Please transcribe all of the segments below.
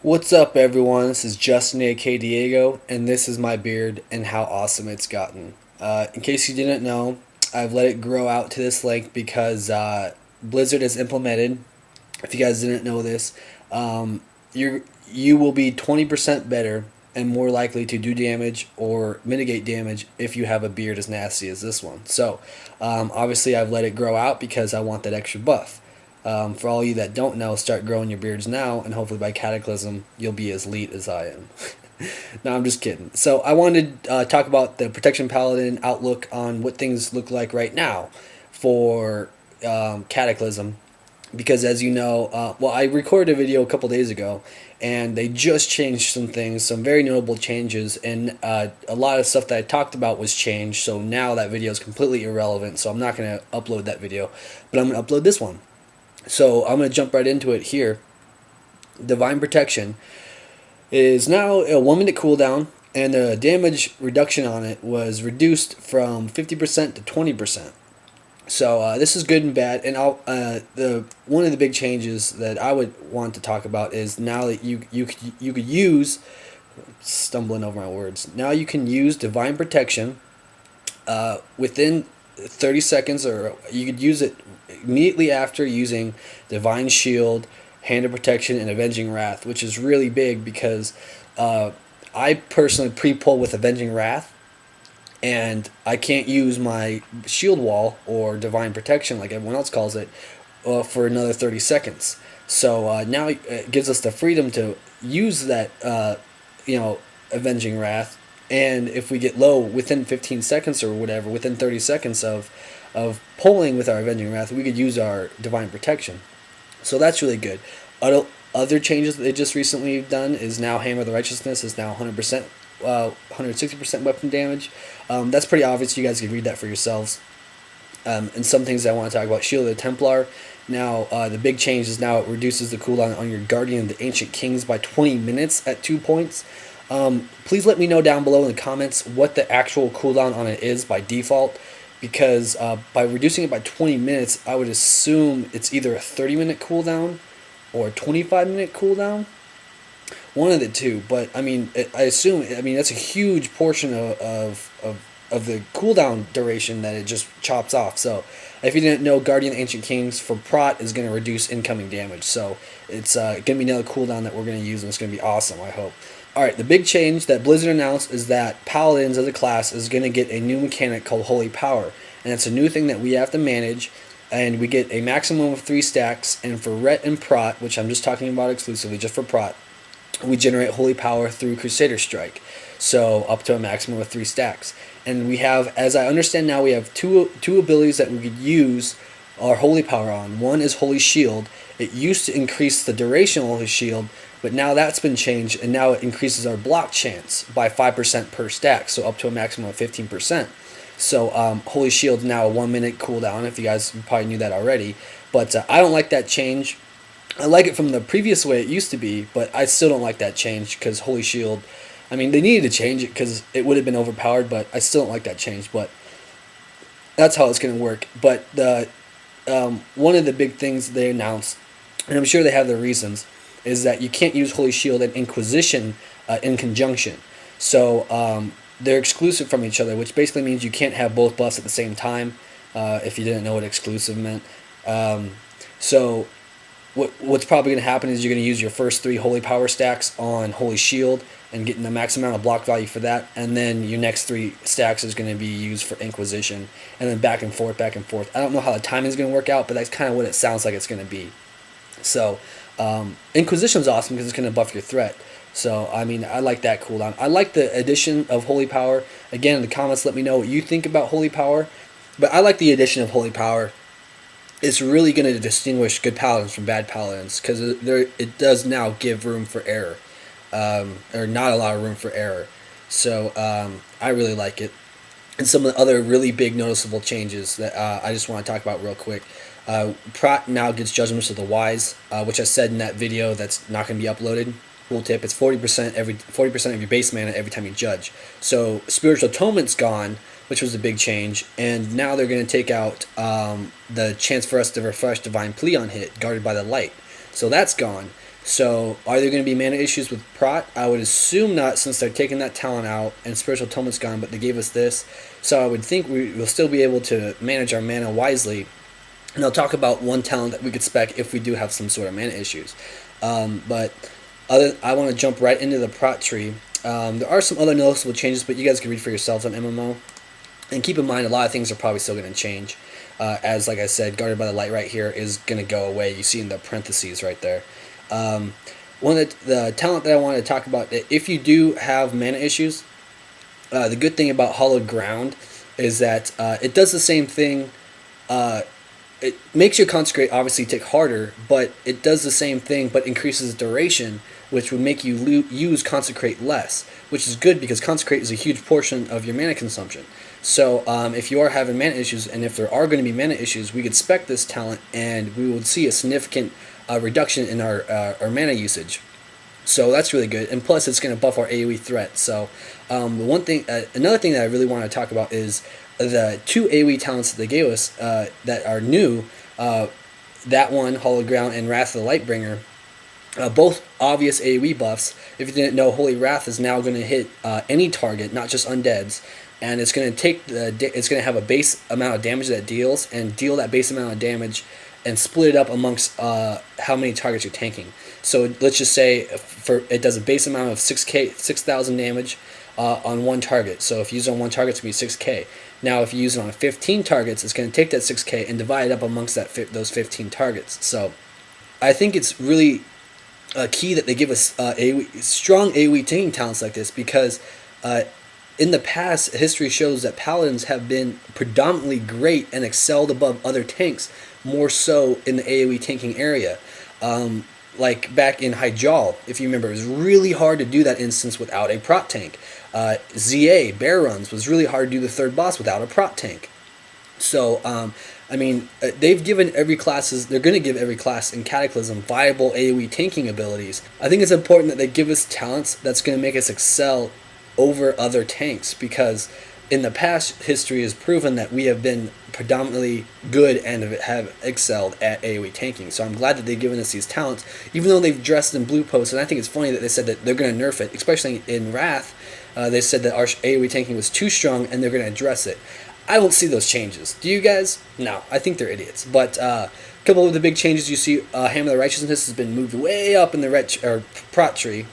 What's up, everyone? This is Justin, aka Diego, and this is my beard and how awesome it's gotten. In case you didn't know, I've let it grow out to this length because Blizzard has implemented. If you guys didn't know this, um, you will be 20% better and more likely to do damage or mitigate damage if you have a beard as nasty as this one. So, obviously, I've let it grow out because I want that extra buff. For all you that don't know, start growing your beards now, and hopefully by Cataclysm, you'll be as elite as I am. No, I'm just kidding. So I wanted to talk about the Protection Paladin outlook on what things look like right now for Cataclysm. Because as you know, I recorded a video a couple days ago, and they just changed some things, some very notable changes, and a lot of stuff that I talked about was changed. So now that video is completely irrelevant. So I'm not going to upload that video, but I'm going to upload this one. So I'm going to jump right into it here. Divine Protection is now a 1 minute cooldown, and the damage reduction on it was reduced from 50% to 20%. So this is good and bad, and the one of the big changes that I would want to talk about is now that you could use, stumbling over my words. Now you can use Divine Protection within 30 seconds, or you could use it immediately after using Divine Shield, Hand of Protection, and Avenging Wrath, which is really big because I personally pre-pull with Avenging Wrath, and I can't use my Shield Wall or Divine Protection like everyone else calls it for another 30 seconds. So now it gives us the freedom to use that, Avenging Wrath, and if we get low within 15 seconds or whatever, within 30 seconds of pulling with our Avenging Wrath, we could use our Divine Protection. So that's really good. Other changes that they just recently done is now Hammer of the Righteousness is now 100%, 160% weapon damage. That's pretty obvious. You guys can read that for yourselves. And some things I want to talk about. Shield of the Templar. Now, the big change is now it reduces the cooldown on your Guardian of the Ancient Kings by 20 minutes at 2 points. Please let me know down below in the comments what the actual cooldown on it is by default, because by reducing it by 20 minutes, I would assume it's either a 30-minute cooldown or a 25-minute cooldown. One of the two, but I mean, I assume, that's a huge portion of the cooldown duration that it just chops off. So, if you didn't know, Guardian of Ancient Kings for prot is going to reduce incoming damage. So, it's going to be another cooldown that we're going to use, and it's going to be awesome, I hope. Alright, the big change that Blizzard announced is that Paladins as a class is going to get a new mechanic called Holy Power. And it's a new thing that we have to manage, and we get a maximum of 3 stacks, and for Ret and Prot, which I'm just talking about exclusively, just for Prot, we generate Holy Power through Crusader Strike. So up to a maximum of 3 stacks. And we have, as I understand now, we have two abilities that we could use our Holy Power on. One is Holy Shield. It used to increase the duration of Holy Shield, but now that's been changed, and now it increases our block chance by 5% per stack, so up to a maximum of 15%. So Holy Shield's now a 1 minute cooldown, if you guys probably knew that already. But I don't like that change. I like it from the previous way it used to be, but I still don't like that change because Holy Shield, they needed to change it because it would have been overpowered, but I still don't like that change. But that's how it's going to work. But one of the big things they announced, and I'm sure they have their reasons, is that you can't use Holy Shield and Inquisition in conjunction. So they're exclusive from each other, which basically means you can't have both buffs at the same time, if you didn't know what exclusive meant. So what's probably going to happen is you're going to use your first 3 Holy Power stacks on Holy Shield and getting the max amount of block value for that, and then your next 3 stacks is going to be used for Inquisition, and then back and forth, back and forth. I don't know how the timing is going to work out, but that's kind of what it sounds like it's going to be. So Inquisition's awesome because it's going to buff your threat. So, I like that cooldown. I like the addition of Holy Power. Again, in the comments, let me know what you think about Holy Power. But I like the addition of Holy Power. It's really going to distinguish good Paladins from bad Paladins, because it does now give room for error. Or not a lot of room for error. So, I really like it. And some of the other really big noticeable changes that I just want to talk about real quick. Prot now gets Judgments of the Wise, which I said in that video that's not going to be uploaded. Cool tip, it's 40% of your base mana every time you judge. So Spiritual Atonement's gone, which was a big change, and now they're going to take out the chance for us to refresh Divine Plea on hit, guarded by the light. So that's gone. So are there going to be mana issues with prot? I would assume not, since they're taking that talent out and spiritual atonement's gone, but they gave us this. So I would think we will still be able to manage our mana wisely. And I'll talk about one talent that we could spec if we do have some sort of mana issues. But I want to jump right into the prot tree. There are some other noticeable changes, but you guys can read for yourselves on MMO. And keep in mind, a lot of things are probably still going to change. As, like I said, Guarded by the Light right here is going to go away. You see in the parentheses right there. One of the talent that I wanted to talk about, if you do have mana issues, the good thing about Hallowed Ground is that it does the same thing. It makes your Consecrate obviously tick harder, but it does the same thing but increases duration, which would make you use Consecrate less, which is good because Consecrate is a huge portion of your mana consumption. So if you are having mana issues, and if there are going to be mana issues, we could spec this talent and we would see a significant reduction in our mana usage. So that's really good, and plus it's going to buff our AoE threat. So another thing that I really want to talk about is the 2 AoE talents that they gave us that are new. That one, Hallowed Ground, and Wrath of the Lightbringer. Both obvious AoE buffs. If you didn't know, Holy Wrath is now going to hit any target, not just undeads, and it's going to have a base amount of damage that it deals, and deal that base amount of damage and split it up amongst how many targets you're tanking. So let's just say it does a base amount of 6,000 damage on one target. So if you use it on one target, it's going to be 6k. Now if you use it on 15 targets, it's going to take that 6k and divide it up amongst those 15 targets. So I think it's really key that they give us strong AoE tanking talents like this, because in the past, history shows that Paladins have been predominantly great and excelled above other tanks, more so in the AoE tanking area. Like back in Hyjal, if you remember, it was really hard to do that instance without a prot tank. ZA, Bear Runs, was really hard to do the third boss without a prot tank. So, they've given they're going to give every class in Cataclysm viable AoE tanking abilities. I think it's important that they give us talents that's going to make us excel over other tanks, because in the past, history has proven that we have been predominantly good and have excelled at AoE tanking. So I'm glad that they've given us these talents, even though they've dressed in blue posts. And I think it's funny that they said that they're going to nerf it, especially in Wrath. They said that our AoE tanking was too strong and they're going to address it. I don't see those changes. Do you guys? No, I think they're idiots. But a couple of the big changes you see, Hammer of the Righteousness has been moved way up in the prot tree.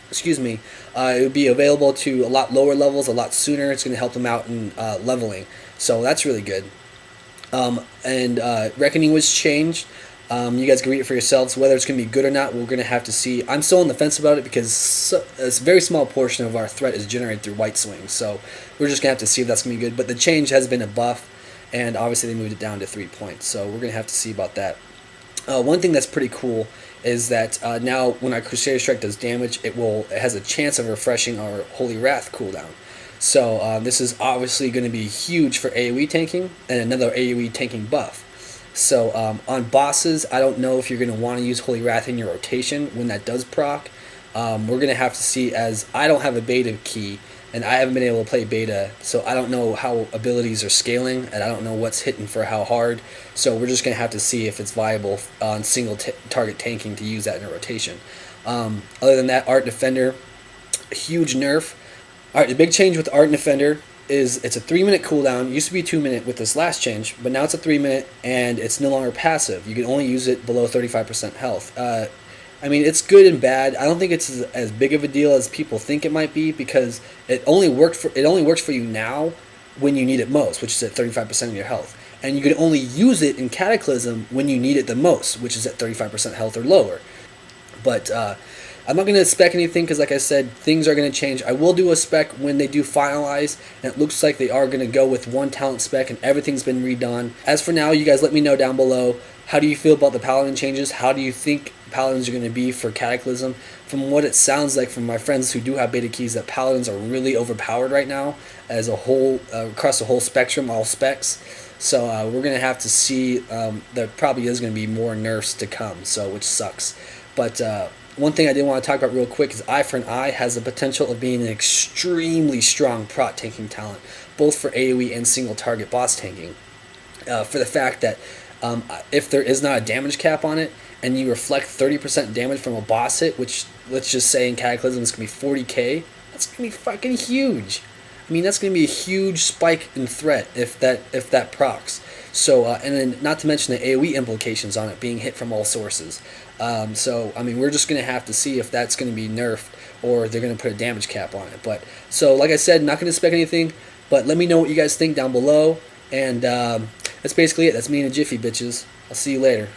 Excuse me. It would be available to a lot lower levels a lot sooner. It's going to help them out in leveling. So that's really good. And Reckoning was changed. You guys can read it for yourselves. Whether it's going to be good or not, we're going to have to see. I'm still on the fence about it because a very small portion of our threat is generated through White Swings. So we're just going to have to see if that's going to be good. But the change has been a buff, and obviously they moved it down to 3 points. So we're going to have to see about that. One thing that's pretty cool is that now when our Crusader Strike does damage, it has a chance of refreshing our Holy Wrath cooldown. So this is obviously going to be huge for AoE tanking, and another AoE tanking buff. So on bosses, I don't know if you're going to want to use Holy Wrath in your rotation when that does proc. We're going to have to see, as I don't have a beta key, and I haven't been able to play beta, so I don't know how abilities are scaling, and I don't know what's hitting for how hard. So we're just going to have to see if it's viable on single target tanking to use that in a rotation. Other than that, Art Defender, huge nerf. Alright, the big change with Art and Defender is it's a 3-minute cooldown. It used to be 2-minute with this last change, but now it's a 3-minute, and it's no longer passive. You can only use it below 35% health. It's good and bad. I don't think it's as big of a deal as people think it might be, because it only works for you now when you need it most, which is at 35% of your health. And you can only use it in Cataclysm when you need it the most, which is at 35% health or lower. But I'm not going to spec anything because, like I said, things are going to change. I will do a spec when they do finalize, and it looks like they are going to go with one talent spec and everything's been redone. As for now, you guys let me know down below. How do you feel about the Paladin changes? How do you think Paladins are going to be for Cataclysm? From what it sounds like from my friends who do have beta keys, that Paladins are really overpowered right now as a whole, across the whole spectrum, all specs. So we're going to have to see. There probably is going to be more nerfs to come, which sucks. But one thing I did want to talk about real quick is Eye for an Eye has the potential of being an extremely strong prot tanking talent, both for AoE and single target boss tanking. For the fact that if there is not a damage cap on it, and you reflect 30% damage from a boss hit, which let's just say in Cataclysm is gonna be 40k. That's gonna be fucking huge. I mean, that's going to be a huge spike in threat if that procs. So, and then not to mention the AOE implications on it being hit from all sources. So, I mean, we're just going to have to see if that's going to be nerfed or they're going to put a damage cap on it. But so, like I said, not going to spec anything. But let me know what you guys think down below. And that's basically it. That's me in a jiffy, bitches. I'll see you later.